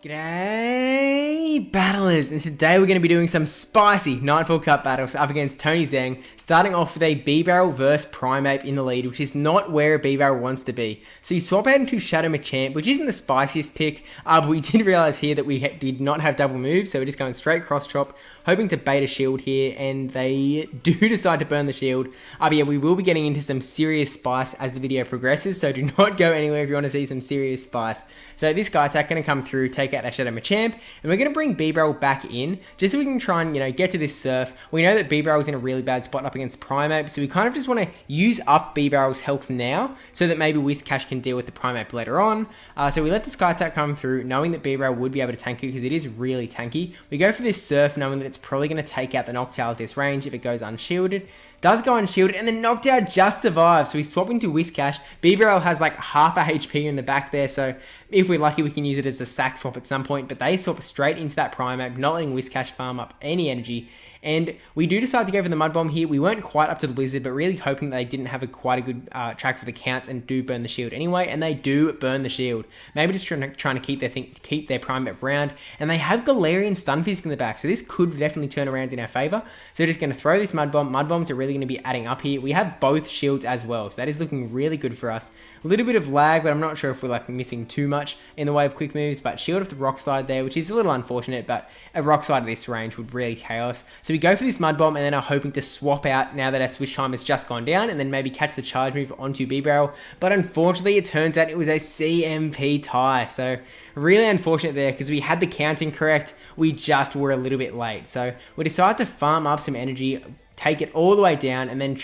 G'day battlers, and today we're going to be doing some spicy Nightfall Cup battles up against Tony Zhang, starting off with a B-Barrel versus Primeape in the lead, which is not where a B-Barrel wants to be. So you swap out into Shadow Machamp, which isn't the spiciest pick, but we did realise here that we did not have double moves, so we're just going straight cross-chop, hoping to bait a shield here, and they do decide to burn the shield. But yeah, we will be getting into some serious spice as the video progresses, so do not go anywhere if you want to see some serious spice. So this guy attack going to come through, take out our Shadow Machamp, and we're going to bring B-Barrel back in, just so we can try and, get to this surf. We know that B-Barrel's in a really bad spot up against Primeape, so we kind of just want to use up B-Barrel's health now, so that maybe Whiscash can deal with the Primeape later on. So we let the Sky Attack come through, knowing that B-Barrel would be able to tank it, because it is really tanky. We go for this surf, knowing that it's probably going to take out the Noctowl at this range if it goes unshielded. Does go unshielded, and the Noctowl just survives, so we swap into Whiscash. B-Barrel has like half a HP in the back there, so if we're lucky we can use it as a sack swap at some point, but they swap straight into that Primeape, not letting Whiscash farm up any energy. And we do decide to go for the Mud Bomb here. We weren't quite up to the Blizzard, but really hoping that they didn't have quite a good track for the counts and do burn the shield anyway, and they do burn the shield. Maybe just trying to keep their Primeape round, and they have Galarian Stunfisk in the back, so this could definitely turn around in our favour. So we're just going to throw this Mud Bomb. Mud Bombs are really going to be adding up here. We have both shields as well, so that is looking really good for us. A little bit of lag, but I'm not sure if we're missing too much in the way of quick moves, but shield off the Rock Slide there, which is a little unfortunate, but a Rock Slide at this range would really chaos. So we go for this Mud Bomb, and then are hoping to swap out now that our switch time has just gone down, and then maybe catch the charge move onto B-Barrel. But unfortunately, it turns out it was a CMP tie, so really unfortunate there, because we had the counting correct, we just were a little bit late. So we decided to farm up some energy, take it all the way down, and then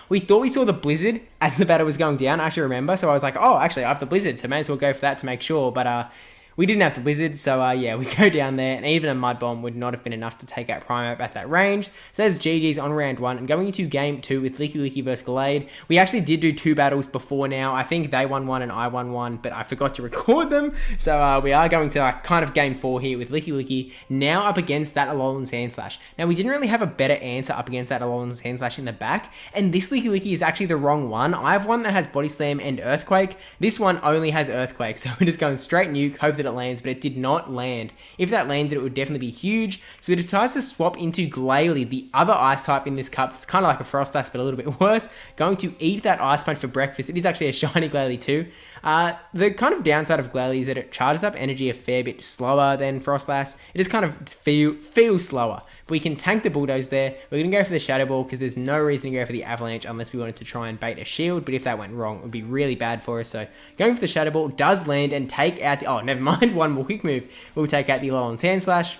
we thought we saw the Blizzard as the battle was going down, I actually remember, so I was like, oh, actually I have the Blizzard, so may as well go for that to make sure, but we didn't have the Blizzard, so yeah, we go down there, and even a Mud Bomb would not have been enough to take out Primeape at that range. So there's GG's on round 1, and going into game 2 with Licky versus Gallade. We actually did do 2 battles before now. I think they won 1 and I won 1, but I forgot to record them. So we are going to kind of game 4 here with Licky, now up against that Alolan Sandslash. Now we didn't really have a better answer up against that Alolan Sandslash in the back, and this Licky is actually the wrong one. I have one that has Body Slam and Earthquake. This one only has Earthquake, so we're just going straight nuke, hope that it lands, but it did not land. If that landed, it would definitely be huge. So it decides to swap into Glalie, the other ice type in this cup. It's kind of like a Frostlass, but a little bit worse. Going to eat that Ice Punch for breakfast. It is actually a shiny Glalie too. The kind of downside of Glalie is that it charges up energy a fair bit slower than Frostlass. It just kind of feels slower. But we can tank the Bulldoze there. We're going to go for the Shadow Ball, because there's no reason to go for the Avalanche unless we wanted to try and bait a shield. But if that went wrong, it would be really bad for us. So going for the Shadow Ball does land and take out the... Oh, never mind. One more quick move. We'll take out the Alolan Sandslash.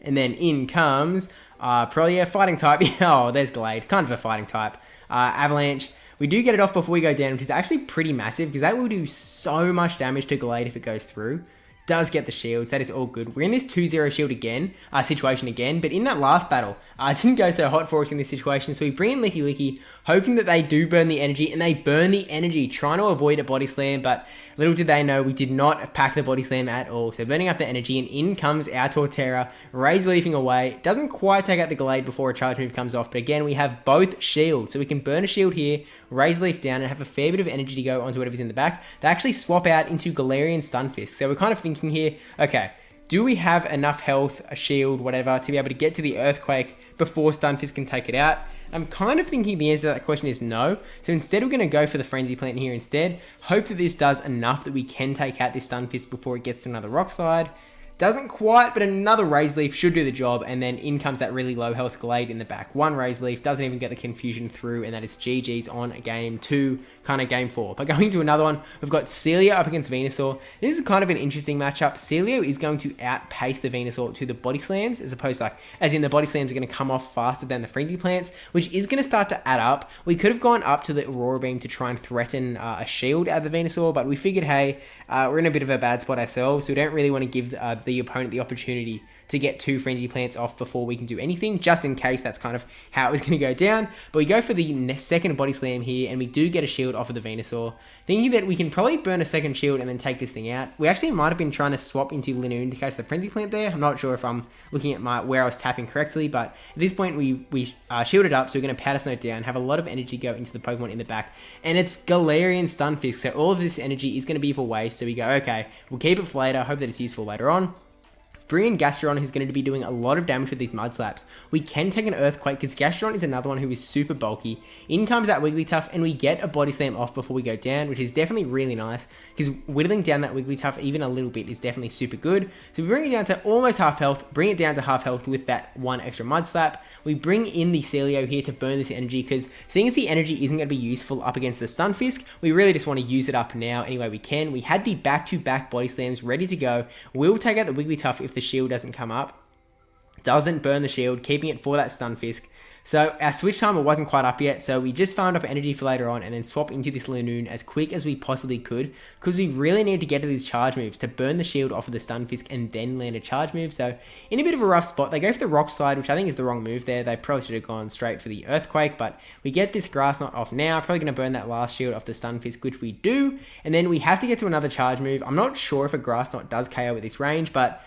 And then in comes... probably a fighting type. Oh, there's Gallade. Kind of a fighting type. Avalanche. We do get it off before we go down, which is actually pretty massive, because that will do so much damage to Gallade if it goes through. Does get the shields, that is all good. We're in this 2-0 shield again, situation again, but in that last battle, it didn't go so hot for us in this situation, so we bring in Licky, hoping that they do burn the energy, and they burn the energy, trying to avoid a Body Slam, but little did they know we did not pack the Body Slam at all. So burning up the energy, and in comes our Torterra, Razor Leafing away. Doesn't quite take out the Gallade before a charge move comes off, but again, we have both shields, so we can burn a shield here, Razor Leaf down, and have a fair bit of energy to go onto whatever's in the back. They actually swap out into Galarian Stunfisk, so we're kind of thinking here, okay, do we have enough health, a shield, whatever, to be able to get to the Earthquake before Stunfisk can take it out? I'm kind of thinking the answer to that question is no. So instead we're going to go for the Frenzy Plant here instead. Hope that this does enough that we can take out this Stunfisk before it gets to another Rock Slide. Doesn't quite, but another Razor Leaf should do the job, and then in comes that really low health Gallade in the back. One Razor Leaf, doesn't even get the confusion through, and that is GG's on game 2, kind of game 4. But going to another one, we've got Celio up against Venusaur. This is kind of an interesting matchup. Celio is going to outpace the Venusaur to the Body Slams, as opposed to as in the Body Slams are going to come off faster than the Frenzy Plants, which is going to start to add up. We could have gone up to the Aurora Beam to try and threaten a shield out of the Venusaur, but we figured, hey, we're in a bit of a bad spot ourselves, so we don't really want to give the give the opponent the opportunity to get 2 Frenzy Plants off before we can do anything, just in case that's kind of how it was going to go down. But we go for the second Body Slam here, and we do get a shield off of the Venusaur, thinking that we can probably burn a second shield and then take this thing out. We actually might have been trying to swap into Linoon to catch the Frenzy Plant there. I'm not sure if I'm looking at where I was tapping correctly, but at this point we shielded up, so we're going to Powder Snow down, have a lot of energy go into the Pokemon in the back, and it's Galarian Stunfisk, so all of this energy is going to be for waste. So we go, okay, we'll keep it for later, hope that it's useful later on. Bring in Gastrodon, who's going to be doing a lot of damage with these Mud Slaps. We can take an Earthquake, because Gastrodon is another one who is super bulky. In comes that Wigglytuff, and we get a Body Slam off before we go down, which is definitely really nice, because whittling down that Wigglytuff even a little bit is definitely super good. So we bring it down to almost half health, bring it down to half health with that one extra Mud Slap. We bring in the Celio here to burn this energy, because seeing as the energy isn't going to be useful up against the Stunfisk, we really just want to use it up now any way we can. We had the back-to-back Body Slams ready to go. We'll take out the Wigglytuff if the shield doesn't come up. Doesn't burn the shield, keeping it for that Stunfisk. So our switch timer wasn't quite up yet, so we just farmed up energy for later on and then swap into this Linoon as quick as we possibly could, because we really need to get to these charge moves to burn the shield off of the Stunfisk and then land a charge move. So in a bit of a rough spot, they go for the Rock Slide, which I think is the wrong move there. They probably should have gone straight for the Earthquake, but we get this Grass Knot off now. Probably going to burn that last shield off the Stunfisk, which we do, and then we have to get to another charge move. I'm not sure if a Grass Knot does KO at this range, but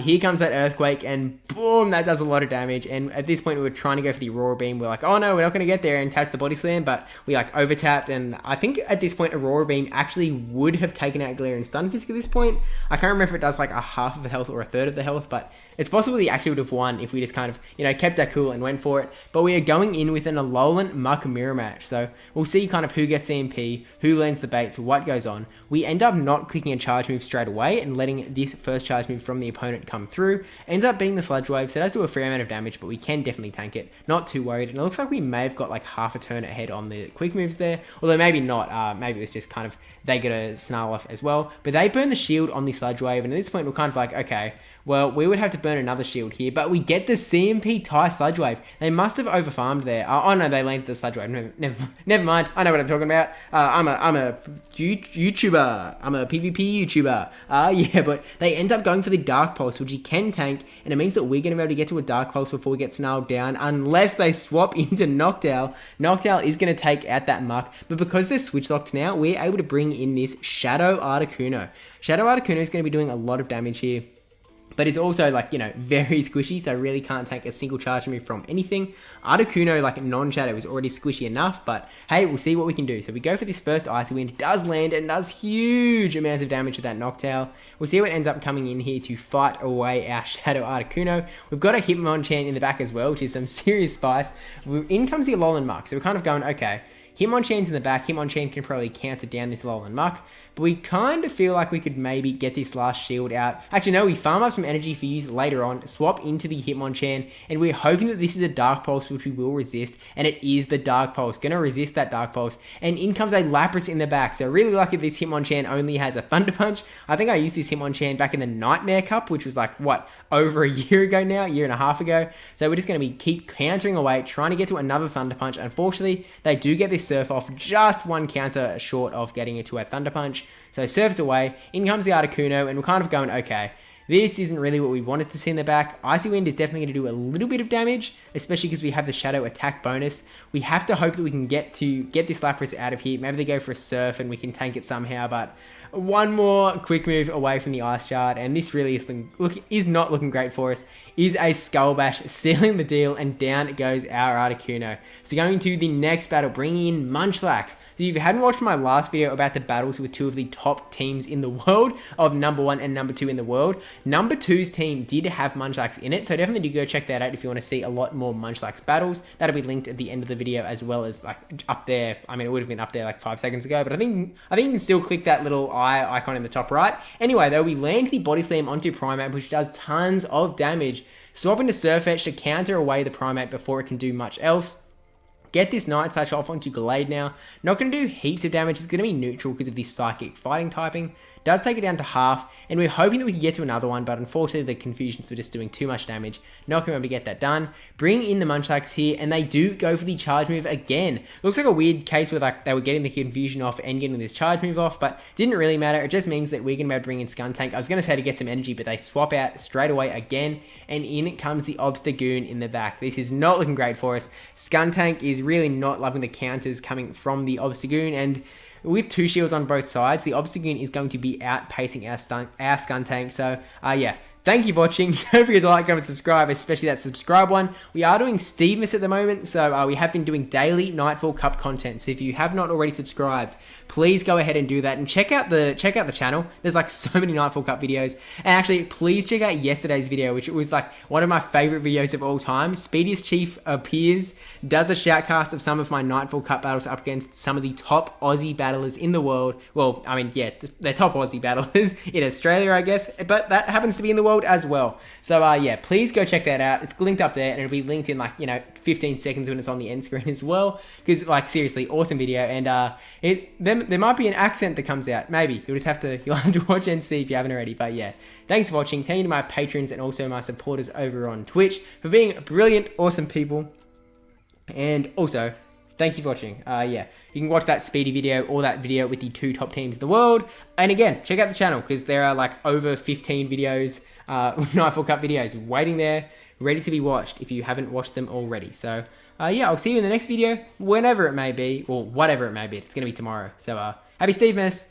here comes that Earthquake, and boom, that does a lot of damage. And at this point, we were trying to go for the Aurora Beam. We're like, oh no, we're not going to get there, and touch the Body Slam, but we like over tapped. And I think at this point, Aurora Beam actually would have taken out Galarian Stunfisk at this point. I can't remember if it does like a half of the health or a third of the health, but it's possible he actually would have won if we just kind of, kept our cool and went for it. But we are going in with an Alolan Muck Mirror match, so we'll see kind of who gets CMP, who lands the baits, what goes on. We end up not clicking a charge move straight away and letting this first charge move from the opponent come through. Ends up being the Sludge Wave, so it does do a fair amount of damage, but we can definitely tank it. Not too worried, and it looks like we may have got like half a turn ahead on the quick moves there, although maybe not. Maybe it was just kind of they get a snarl off as well, but they burn the shield on the Sludge Wave, and at this point we're kind of like, okay, well, we would have to burn another shield here, but we get the CMP tie Sludge Wave. They must have overfarmed there. Oh no, they landed the Sludge Wave. Never mind. I know what I'm talking about. I'm a YouTuber. I'm a PvP YouTuber. Yeah, but they end up going for the Dark Pulse, which you can tank, and it means that we're going to be able to get to a Dark Pulse before we get snarled down, unless they swap into Noctowl. Noctowl is going to take out that Muck, but because they're switch locked now, we're able to bring in this Shadow Articuno. Shadow Articuno is going to be doing a lot of damage here, but it's also like, very squishy, so really can't take a single charge move from anything. Articuno, like non-shadow, is already squishy enough, but hey, we'll see what we can do. So we go for this first Icy Wind, it does land and does huge amounts of damage to that Noctowl. We'll see what ends up coming in here to fight away our Shadow Articuno. We've got a Hitmonchan in the back as well, which is some serious spice. In comes the Alolan Muck, so we're kind of going, okay, Hitmonchan's in the back. Hitmonchan can probably counter down this Alolan Muck, but we kind of feel like we could maybe get this last shield out. Actually, no, we farm up some energy for use later on, swap into the Hitmonchan, and we're hoping that this is a Dark Pulse, which we will resist, and it is the Dark Pulse. Gonna resist that Dark Pulse, and in comes a Lapras in the back. So really lucky this Hitmonchan only has a Thunder Punch. I think I used this Hitmonchan back in the Nightmare Cup, which was like, what, over a year ago now, a year and a half ago. So we're just gonna keep countering away, trying to get to another Thunder Punch. Unfortunately, they do get this Surf off, just one counter short of getting it to a Thunder Punch. So Surf's away, in comes the Articuno, and we're kind of going, okay, this isn't really what we wanted to see in the back. Icy Wind is definitely going to do a little bit of damage, especially because we have the Shadow attack bonus. We have to hope that we can get this Lapras out of here. Maybe they go for a Surf and we can tank it somehow, but one more quick move away from the Ice Shard, and this really is not looking great for us, is a Skull Bash, sealing the deal, and down goes our Articuno. So going to the next battle, bringing in Munchlax. So if you hadn't watched my last video about the battles with two of the top teams in the world, of number 1 and number 2 in the world, number 2's team did have Munchlax in it, so definitely do go check that out if you want to see a lot more Munchlax battles. That'll be linked at the end of the video, as well as like up there. I mean, it would have been up there like 5 seconds ago, but I think you can still click that little eye icon in the top right. Anyway, though, we land the Body Slam onto Primeape, which does tons of damage. Swap into Surf Edge to counter away the Primeape before it can do much else. Get this Night Slash off onto Glade now. Not going to do heaps of damage. It's going to be neutral because of this Psychic Fighting typing. Does take it down to half, and we're hoping that we can get to another one, but unfortunately the Confusions were just doing too much damage. Not going to be able to get that done. Bring in the Munchlax here, and they do go for the charge move again. Looks like a weird case where like they were getting the Confusion off and getting this charge move off, but didn't really matter. It just means that we're going to be able to bring in Skuntank. I was going to say to get some energy, but they swap out straight away again, and in comes the Obstagoon in the back. This is not looking great for us. Skuntank is really not loving the counters coming from the Obstagoon, and with 2 shields on both sides, the Obstagoon is going to be outpacing our Skuntank. So, yeah. Thank you for watching. Don't forget to like, comment, subscribe, especially that subscribe one. We are doing Stevemas at the moment, so we have been doing daily Nightfall Cup content. So if you have not already subscribed, please go ahead and do that and check out the channel. There's like so many Nightfall Cup videos. And actually, please check out yesterday's video, which was like one of my favorite videos of all time. Speediest Chief appears, does a shoutcast of some of my Nightfall Cup battles up against some of the top Aussie battlers in the world. Well, I mean, yeah, they're top Aussie battlers in Australia, I guess, but that happens to be in the world as well. So yeah, please go check that out. It's linked up there, and it'll be linked in like 15 seconds when it's on the end screen as well, because like seriously awesome video. And there might be an accent that comes out, maybe you'll have to watch and see if you haven't already. But yeah, thanks for watching. Thank you to my patrons and also my supporters over on Twitch for being brilliant, awesome people. And also thank you for watching. Yeah, you can watch that Speedy video or that video with the 2 top teams in the world. And again, check out the channel because there are like over 15 videos, Nightfall Cup videos waiting there, ready to be watched if you haven't watched them already. So yeah, I'll see you in the next video, whenever it may be, or whatever it may be. It's going to be tomorrow. So happy Stevemas!